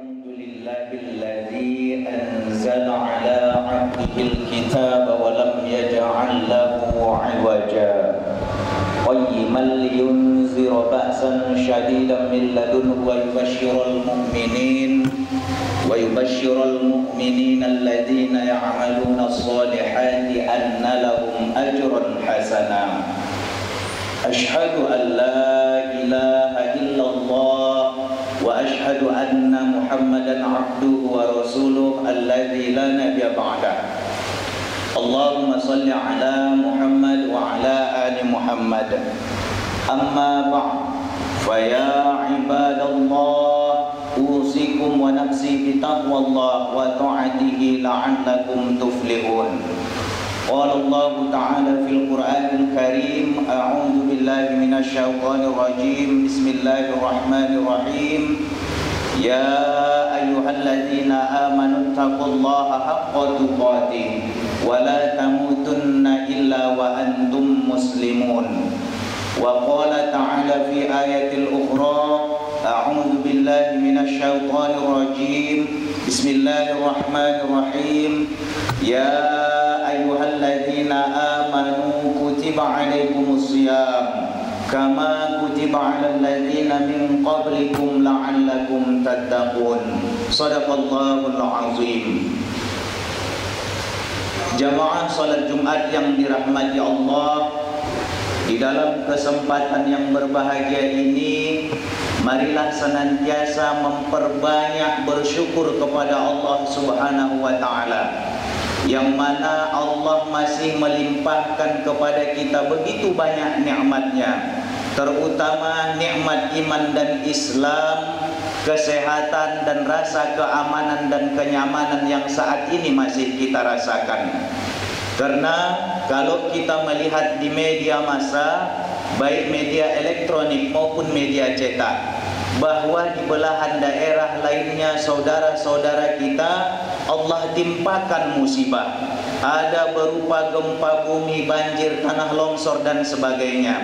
Alhamdulillahilladzi anzala ala 'abdihil kitaba wa lam yaj'al lahu 'iwaja qayyiman liyunzira ba'san shadidan min ladunhu wa yubashshiral mu'minina alladhina ya'maluna as-solihati anna lahum ajran hasana. Ashhadu an la ilaha illallah wa ashhadu anna Muhammadan abduhu wa rasuluhu alladzi la nabiyya ba'dah. Allahumma salli ala Muhammad wa ala ali Muhammad. Amma ba'd, fa ya ibadallah, usikum wa nafsi bi taqwallah wa ta'atihi la'allakum tuflihun. Qala Allah Ta'ala fil Qur'anil Karim, a'udzu billahi minasy syaithanir rajim. Bismillahirrahmanirrahim. Ya ayyuhalladzina amanu taqullaha haqqa tuqatih wa la tamutunna illa wa antum muslimun. Wa qala ta'ala fi ayatil ukhra, a'udzu billahi minasy syaithanir rajim. Bismillahirrahmanirrahim. Ya ayyuhalladzina amanu kutiba alaikumus shiyam kama kutiba alal ladzina min qablikum la'allakum tattaqun. Shadaqallahul azim. Jamaah salat Jumat yang dirahmati Allah, di dalam kesempatan yang berbahagia ini, marilah senantiasa memperbanyak bersyukur kepada Allah Subhanahu wa Ta'ala, yang mana Allah masih melimpahkan kepada kita begitu banyak nikmatnya, terutama nikmat iman dan Islam, kesehatan dan rasa keamanan dan kenyamanan yang saat ini masih kita rasakan. Karena kalau kita melihat di media massa, baik media elektronik maupun media cetak, bahwa di belahan daerah lainnya saudara-saudara kita Allah timpakan musibah, ada berupa gempa bumi, banjir, tanah longsor dan sebagainya.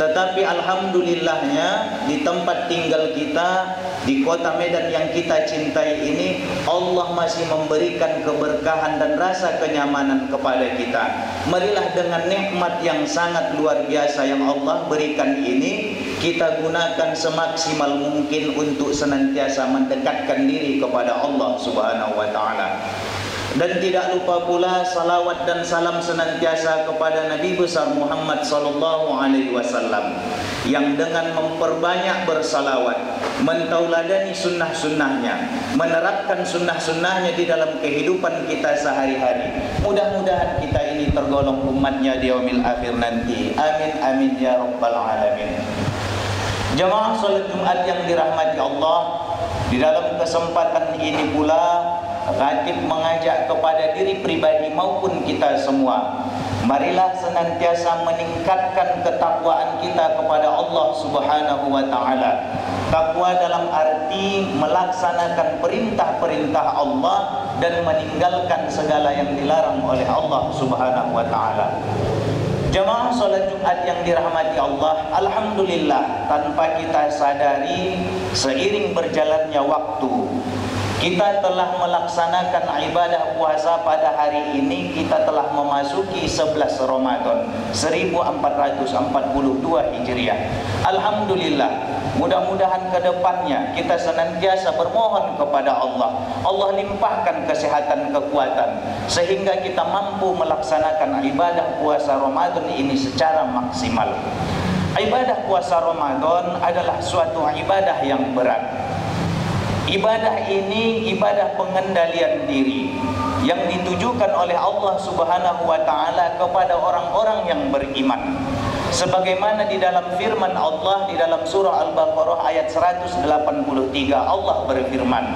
Tetapi alhamdulillahnya di tempat tinggal kita, di kota Medan yang kita cintai ini, Allah masih memberikan keberkahan dan rasa kenyamanan kepada kita. Marilah dengan nikmat yang sangat luar biasa yang Allah berikan ini, kita gunakan semaksimal mungkin untuk senantiasa mendekatkan diri kepada Allah Subhanahu wa Ta'ala. Dan tidak lupa pula salawat dan salam senantiasa kepada Nabi besar Muhammad sallallahu alaihi wasallam, yang dengan memperbanyak bersalawat, mentauladani sunnah-sunnahnya, menerapkan sunnah-sunnahnya di dalam kehidupan kita sehari-hari. Mudah-mudahan kita ini tergolong umatnya di yaumil akhir nanti. Amin amin ya rabbal alamin. Jamaah salat Jumat yang dirahmati Allah, di dalam kesempatan ini pula Khatib mengajak kepada diri pribadi maupun kita semua, marilah senantiasa meningkatkan ketakwaan kita kepada Allah Subhanahu wa Ta'ala. Takwa dalam arti melaksanakan perintah-perintah Allah dan meninggalkan segala yang dilarang oleh Allah Subhanahu wa Ta'ala. Jamaah salat Jumat yang dirahmati Allah, alhamdulillah, tanpa kita sadari, seiring berjalannya waktu, kita telah melaksanakan ibadah puasa pada hari ini. Kita telah memasuki 11 Ramadan 1442 Hijriah. Alhamdulillah, mudah-mudahan ke depannya kita senantiasa bermohon kepada Allah, Allah limpahkan kesehatan, kekuatan, sehingga kita mampu melaksanakan ibadah puasa Ramadan ini secara maksimal. Ibadah puasa Ramadan adalah suatu ibadah yang berat. Ibadah ini ibadah pengendalian diri yang ditujukan oleh Allah Subhanahu wa Ta'ala kepada orang-orang yang beriman. Sebagaimana di dalam firman Allah di dalam surah Al-Baqarah ayat 183, Allah berfirman,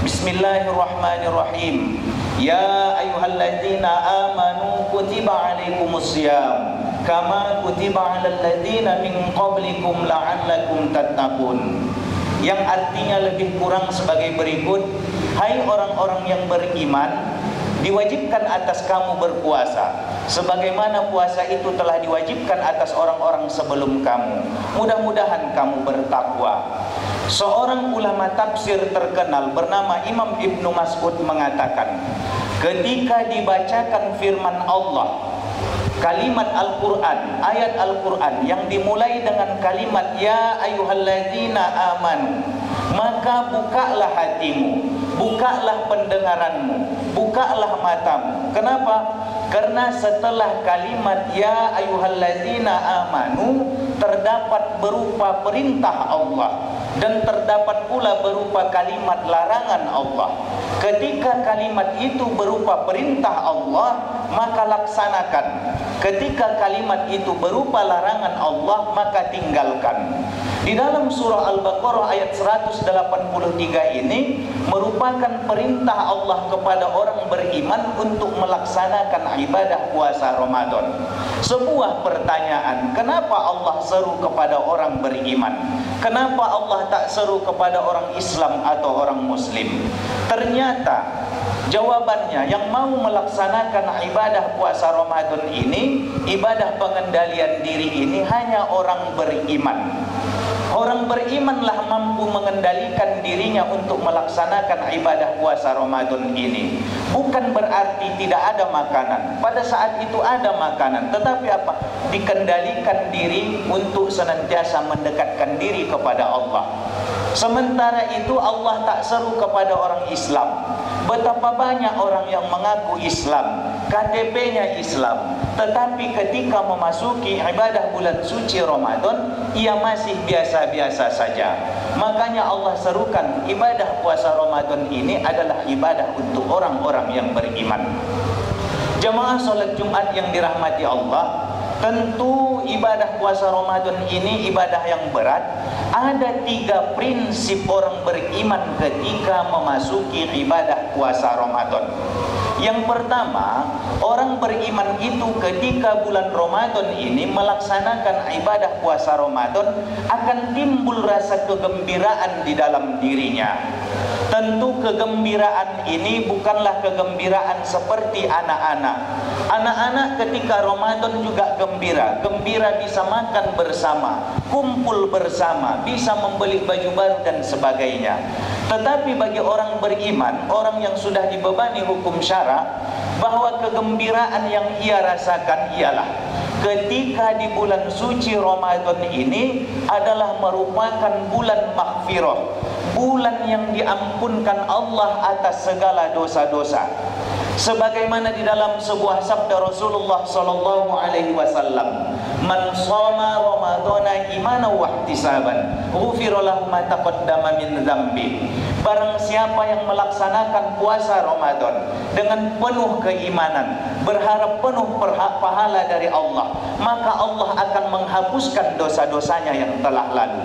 Bismillahirrahmanirrahim. Ya ayyuhalladzina amanu kutiba alaikumus shiyam kama kutiba alal ladzina min qablikum la'allakum tattaqun. Yang artinya lebih kurang sebagai berikut: hai orang-orang yang beriman, diwajibkan atas kamu berpuasa sebagaimana puasa itu telah diwajibkan atas orang-orang sebelum kamu. Mudah-mudahan kamu bertakwa. Seorang ulama tafsir terkenal bernama Imam Ibnu Mas'ud mengatakan, ketika dibacakan firman Allah, kalimat Al-Quran, ayat Al-Quran yang dimulai dengan kalimat ya ayyuhalladzina amanu, maka bukalah hatimu, bukalah pendengaranmu, bukalah matamu. Kenapa? Karena setelah kalimat ya ayyuhalladzina amanu terdapat berupa perintah Allah dan terdapat pula berupa kalimat larangan Allah. Ketika kalimat itu berupa perintah Allah, maka laksanakan. Ketika kalimat itu berupa larangan Allah, maka tinggalkan. Di dalam surah Al-Baqarah ayat 183 ini merupakan perintah Allah kepada orang beriman untuk melaksanakan ibadah puasa Ramadan. Sebuah pertanyaan, kenapa Allah seru kepada orang beriman? Kenapa Allah tak seru kepada orang Islam atau orang Muslim? Ternyata jawabannya, yang mau melaksanakan ibadah puasa Ramadan ini, ibadah pengendalian diri ini, hanya orang beriman. Orang berimanlah mampu mengendalikan dirinya untuk melaksanakan ibadah puasa Ramadan ini. Bukan berarti tidak ada makanan. Pada saat itu ada makanan, tetapi apa? Dikendalikan diri untuk senantiasa mendekatkan diri kepada Allah. Sementara itu Allah tak seru kepada orang Islam. Betapa banyak orang yang mengaku Islam, KTP-nya Islam, tetapi ketika memasuki ibadah bulan suci Ramadan, ia masih biasa-biasa saja. Makanya Allah serukan ibadah puasa Ramadan ini adalah ibadah untuk orang-orang yang beriman. Jamaah salat Jumat yang dirahmati Allah, tentu ibadah puasa Ramadan ini ibadah yang berat. Ada 3 prinsip orang beriman ketika memasuki ibadah puasa Ramadan. Yang pertama, orang beriman itu ketika bulan Ramadan ini melaksanakan ibadah puasa Ramadan akan timbul rasa kegembiraan di dalam dirinya. Tentu kegembiraan ini bukanlah kegembiraan seperti anak-anak. Anak-anak ketika Ramadan juga gembira. Gembira bisa makan bersama, kumpul bersama, bisa membeli baju baru dan sebagainya. Tetapi bagi orang beriman, orang yang sudah dibebani hukum syara, bahwa kegembiraan yang ia rasakan ialah ketika di bulan suci Ramadan ini adalah merupakan bulan maghfirah, bulan yang diampunkan Allah atas segala dosa-dosa. Sebagaimana di dalam sebuah sabda Rasulullah sallallahu alaihi wasallam, "Man shoma Ramadana imanan wa ihtisaban, ghufira lahu ma taqaddama min dzambi." Barang siapa yang melaksanakan puasa Ramadan dengan penuh keimanan, berharap penuh pahala dari Allah, maka Allah akan menghapuskan dosa-dosanya yang telah lalu.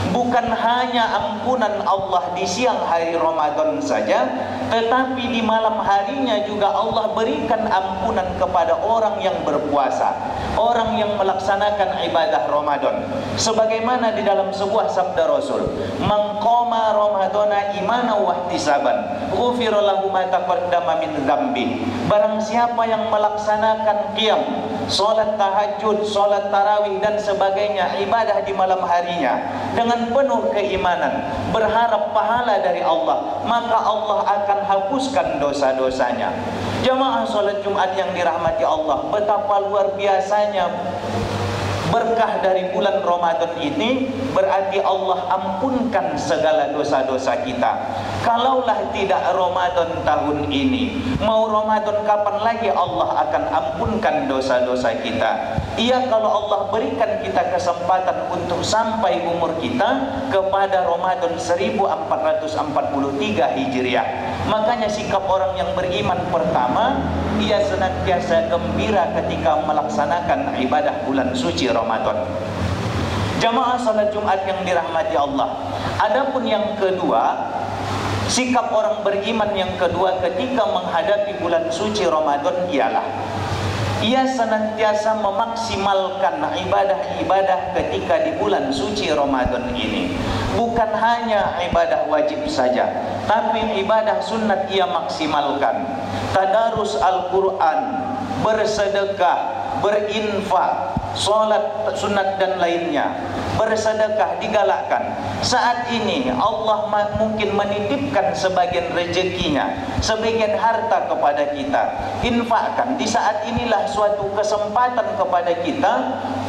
Bukan hanya ampunan Allah di siang hari Ramadan saja, tetapi di malam harinya juga Allah berikan ampunan kepada orang yang berpuasa, orang yang melaksanakan ibadah Ramadan. Sebagaimana di dalam sebuah sabda Rasul, "Man qama Ramadana imanan wa ihtisaban, ghufira lahu ma taqaddama min dzambi." Barang siapa yang melaksanakan qiyam, salat tahajud, salat tarawih dan sebagainya, ibadah di malam harinya dengan penuh keimanan, berharap pahala dari Allah, maka Allah akan hapuskan dosa-dosanya. Jamaah salat Jumat yang dirahmati Allah, betapa luar biasanya berkah dari bulan Ramadan ini. Berarti Allah ampunkan segala dosa-dosa kita. Kalaulah tidak Ramadan tahun ini, mau Ramadan kapan lagi Allah akan ampunkan dosa-dosa kita? Iya, kalau Allah berikan kita kesempatan untuk sampai umur kita kepada Ramadan 1443 Hijriah. Makanya sikap orang yang beriman pertama, ia senantiasa gembira ketika melaksanakan ibadah bulan suci Ramadan. Jamaah salat Jumat yang dirahmati Allah. Adapun yang kedua, sikap orang beriman yang kedua ketika menghadapi bulan suci Ramadan ialah ia senantiasa memaksimalkan ibadah-ibadah ketika di bulan suci Ramadan ini. Bukan hanya ibadah wajib saja, tapi ibadah sunnat ia maksimalkan. Tadarus Al-Quran, bersedekah, berinfak, sholat sunat dan lainnya, bersedekah digalakkan. Saat ini Allah mungkin menitipkan sebagian rezekinya, sebagian harta kepada kita, infakkan. Di saat inilah suatu kesempatan kepada kita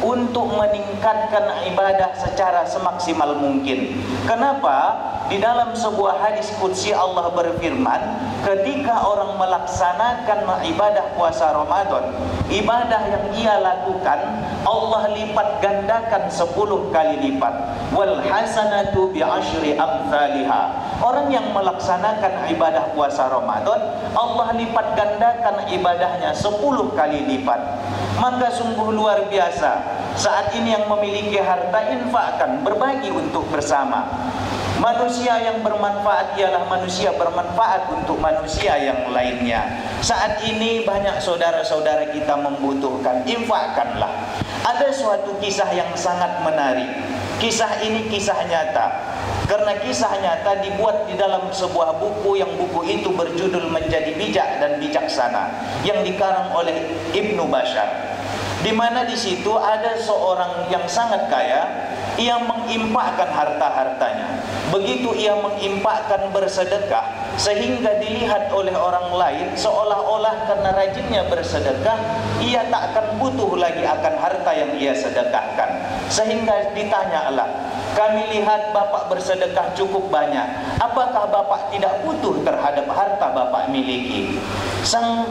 untuk meningkatkan ibadah secara semaksimal mungkin. Kenapa? Di dalam sebuah hadis qudsi Allah berfirman, ketika orang melaksanakan ibadah puasa Ramadan, ibadah yang ia lakukan Allah lipat gandakan 10 kali lipat. Wal hasanatu bi asyri amsalha. Orang yang melaksanakan ibadah puasa Ramadan, Allah lipat gandakan ibadahnya 10 kali lipat. Maka sungguh luar biasa. Saat ini yang memiliki harta, infakkan, berbagi untuk bersama. Manusia yang bermanfaat ialah manusia bermanfaat untuk manusia yang lainnya. Saat ini banyak saudara-saudara kita membutuhkan, infakkanlah. Ada suatu kisah yang sangat menarik. Kisah ini kisah nyata. Karena kisah nyata dibuat di dalam sebuah buku, yang buku itu berjudul Menjadi Bijak dan Bijaksana, yang dikarang oleh Ibnu Bashar. Di mana di situ ada seorang yang sangat kaya, ia menginfakkan harta-hartanya. Begitu ia menginfakkan, bersedekah, sehingga dilihat oleh orang lain seolah-olah karena rajinnya bersedekah, ia tak akan butuh lagi akan harta yang ia sedekahkan. Sehingga ditanyalah, kami lihat Bapak bersedekah cukup banyak, apakah Bapak tidak butuh terhadap harta Bapak miliki? Sang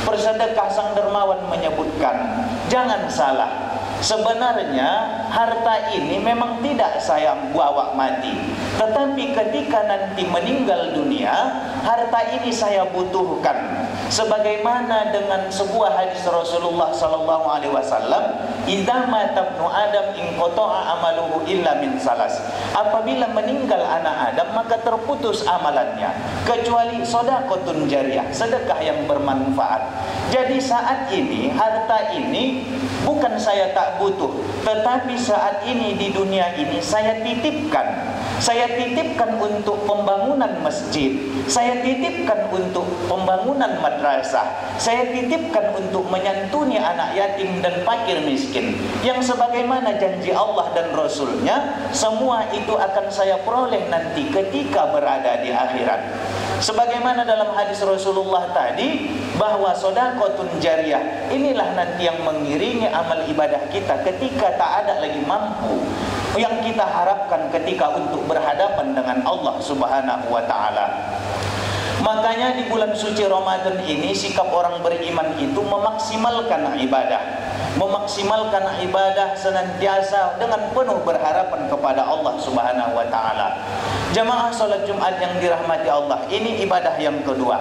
bersedekah, sang dermawan menyebutkan, jangan salah, sebenarnya harta ini memang tidak saya bawa mati, tetapi ketika nanti meninggal dunia, harta ini saya butuhkan. Sebagaimana dengan sebuah hadis Rasulullah sallallahu alaihi wasallam, "Idza mata ibnu Adam inqata'a amaluhu illa min salas." Apabila meninggal anak Adam, maka terputus amalannya kecuali sedekahun jariyah, sedekah yang bermanfaat. Jadi saat ini harta ini bukan saya tak butuh, tetapi saat ini di dunia ini saya titipkan. Saya titipkan untuk pembangunan masjid, saya titipkan untuk pembangunan madrasah, saya titipkan untuk menyantuni anak yatim dan fakir miskin, yang sebagaimana janji Allah dan Rasulnya, semua itu akan saya peroleh nanti ketika berada di akhirat. Sebagaimana dalam hadis Rasulullah tadi, bahwa sedekahun jariyah inilah nanti yang mengiringi amal ibadah kita ketika tak ada lagi mampu, yang kita harapkan ketika untuk berhadapan dengan Allah Subhanahu wa taala. Makanya di bulan suci Ramadan ini, sikap orang beriman itu memaksimalkan ibadah, memaksimalkan ibadah senantiasa dengan penuh berharapan kepada Allah Subhanahu wa taala. Jamaah salat Jumat yang dirahmati Allah, ini ibadah yang kedua.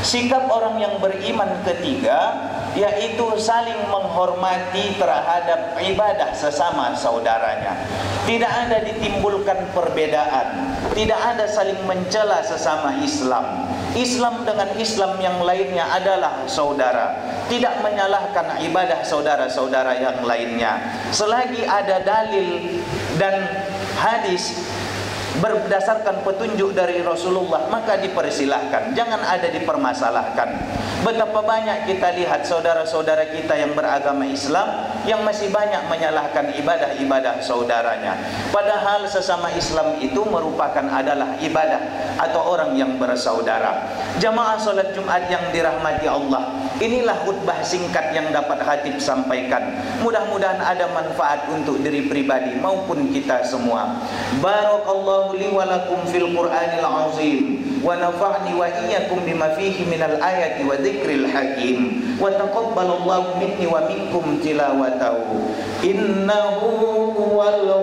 Sikap orang yang beriman ketiga, yaitu saling menghormati terhadap ibadah sesama saudaranya. Tidak ada ditimbulkan perbedaan, tidak ada saling mencela sesama Islam. Islam dengan Islam yang lainnya adalah saudara, tidak menyalahkan ibadah saudara-saudara yang lainnya. Selagi ada dalil dan hadis berdasarkan petunjuk dari Rasulullah, maka dipersilahkan, jangan ada dipermasalahkan. Betapa banyak kita lihat saudara-saudara kita yang beragama Islam yang masih banyak menyalahkan ibadah-ibadah saudaranya, padahal sesama Islam itu merupakan adalah ibadah atau orang yang bersaudara. Jamaah salat Jumat yang dirahmati Allah, inilah khutbah singkat yang dapat khatib sampaikan. Mudah-mudahan ada manfaat untuk diri pribadi maupun kita semua. Barakallahu li wa lakum fil Qur'anil azim, wa nafa'ni wa iyyakum bima fihi minal ayati wa dzikril hakim, wa taqabbalallahu minni wa minkum tilawatahu, innahu huwal